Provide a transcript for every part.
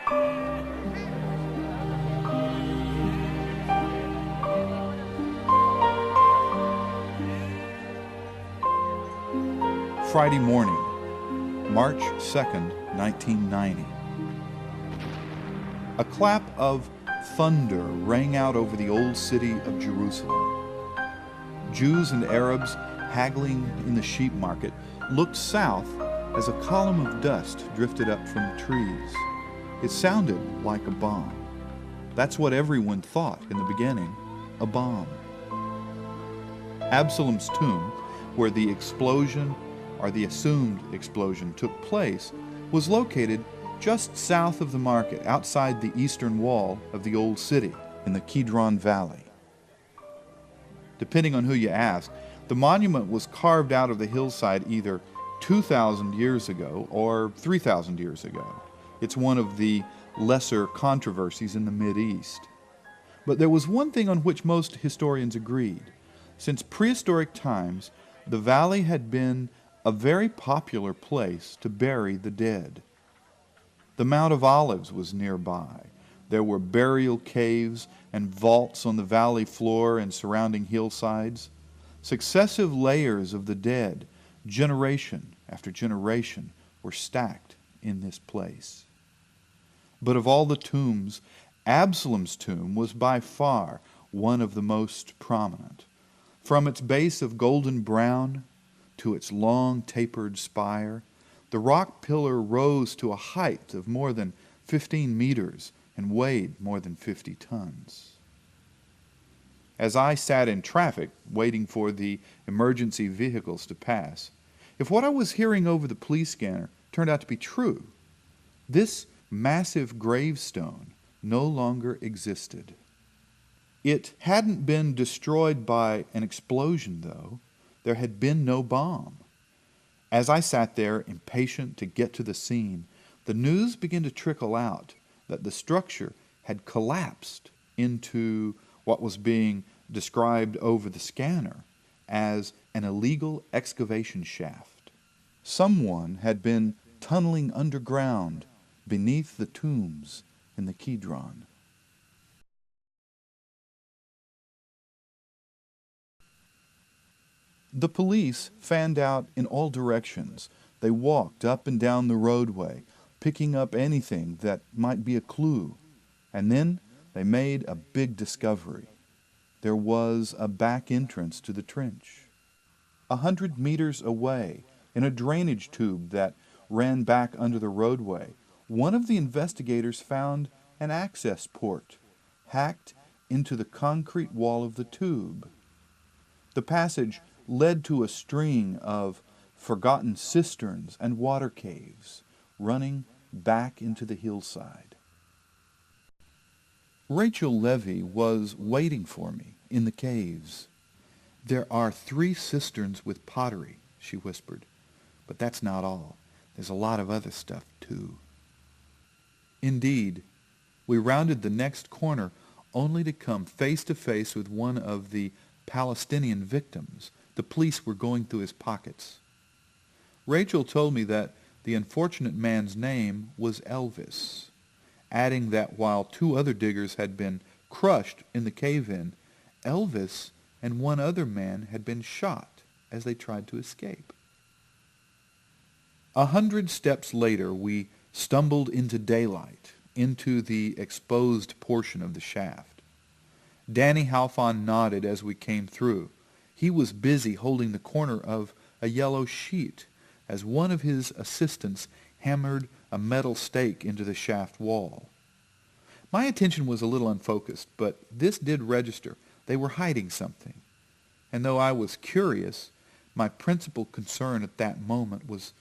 Friday morning, March 2nd, 1990. A clap of thunder rang out over the old city of Jerusalem. Jews and Arabs haggling in the sheep market looked south as a column of dust drifted up from the trees. It sounded like a bomb. That's what everyone thought in the beginning, a bomb. Absalom's tomb, where the explosion or the assumed explosion took place, was located just south of the market, outside the eastern wall of the old city in the Kidron Valley. Depending on who you ask, the monument was carved out of the hillside either 2,000 years ago or 3,000 years ago. It's one of the lesser controversies in the Mideast. But there was one thing on which most historians agreed. Since prehistoric times, the valley had been a very popular place to bury the dead. The Mount of Olives was nearby. There were burial caves and vaults on the valley floor and surrounding hillsides. Successive layers of the dead, generation after generation, were stacked in this place. But of all the tombs, Absalom's tomb was by far one of the most prominent. From its base of golden brown to its long tapered spire, the rock pillar rose to a height of more than 15 meters and weighed more than 50 tons. As I sat in traffic waiting for the emergency vehicles to pass, if what I was hearing over the police scanner turned out to be true, this massive gravestone no longer existed. It hadn't been destroyed by an explosion, though. There had been no bomb. As I sat there, impatient to get to the scene, the news began to trickle out that the structure had collapsed into what was being described over the scanner as an illegal excavation shaft. Someone had been tunneling underground beneath the tombs in the Kidron. The police fanned out in all directions. They walked up and down the roadway, picking up anything that might be a clue. And then they made a big discovery. There was a back entrance to the trench. 100 meters away, in a drainage tube that ran back under the roadway, one of the investigators found an access port hacked into the concrete wall of the tube. The passage led to a string of forgotten cisterns and water caves running back into the hillside. Rachel Levy was waiting for me in the caves. "There are 3 cisterns with pottery," she whispered. "But that's not all. There's a lot of other stuff, too." Indeed, we rounded the next corner only to come face to face with one of the Palestinian victims. The police were going through his pockets. Rachel told me that the unfortunate man's name was Elvis, adding that while 2 other diggers had been crushed in the cave-in, Elvis and 1 other man had been shot as they tried to escape. 100 steps later, we stumbled into daylight, into the exposed portion of the shaft. Danny Halfon nodded as we came through. He was busy holding the corner of a yellow sheet as one of his assistants hammered a metal stake into the shaft wall. My attention was a little unfocused, but this did register. They were hiding something. And though I was curious, my principal concern at that moment was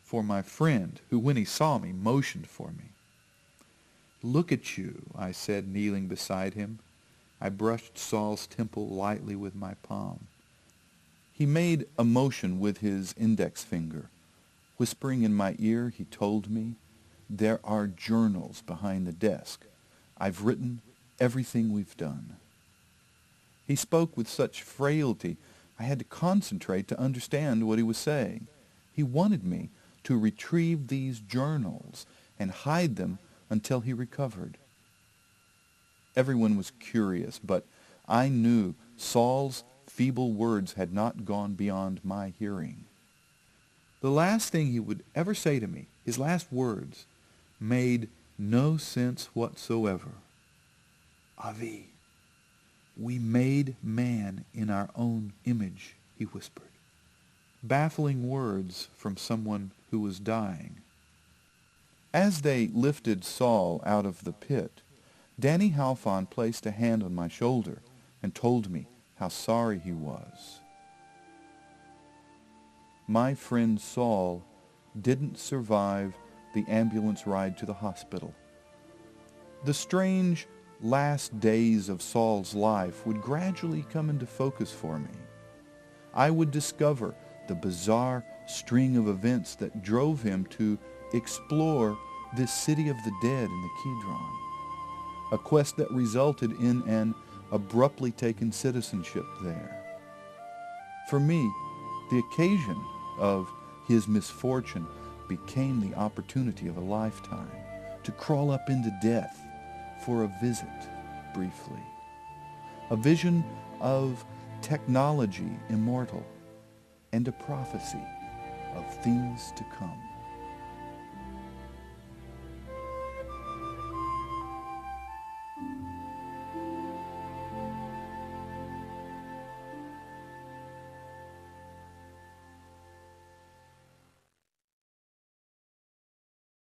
for my friend, who, when he saw me, motioned for me. "Look at you," I said, kneeling beside him. I brushed Saul's temple lightly with my palm. He made a motion with his index finger. Whispering in my ear, he told me, "There are journals behind the desk. I've written everything we've done." He spoke with such frailty, I had to concentrate to understand what he was saying. He wanted me to retrieve these journals and hide them until he recovered. Everyone was curious, but I knew Saul's feeble words had not gone beyond my hearing. The last thing he would ever say to me, his last words, made no sense whatsoever. Avi, we made man in our own image, he whispered. Baffling words from someone who was dying. As they lifted Saul out of the pit, Danny Halfon placed a hand on my shoulder and told me how sorry he was. My friend Saul didn't survive the ambulance ride to the hospital. The strange last days of Saul's life would gradually come into focus for me. I would discover the bizarre string of events that drove him to explore this city of the dead in the Kidron, a quest that resulted in an abruptly taken citizenship there. For me, the occasion of his misfortune became the opportunity of a lifetime to crawl up into death for a visit, briefly. A vision of technology immortal and a prophecy of things to come.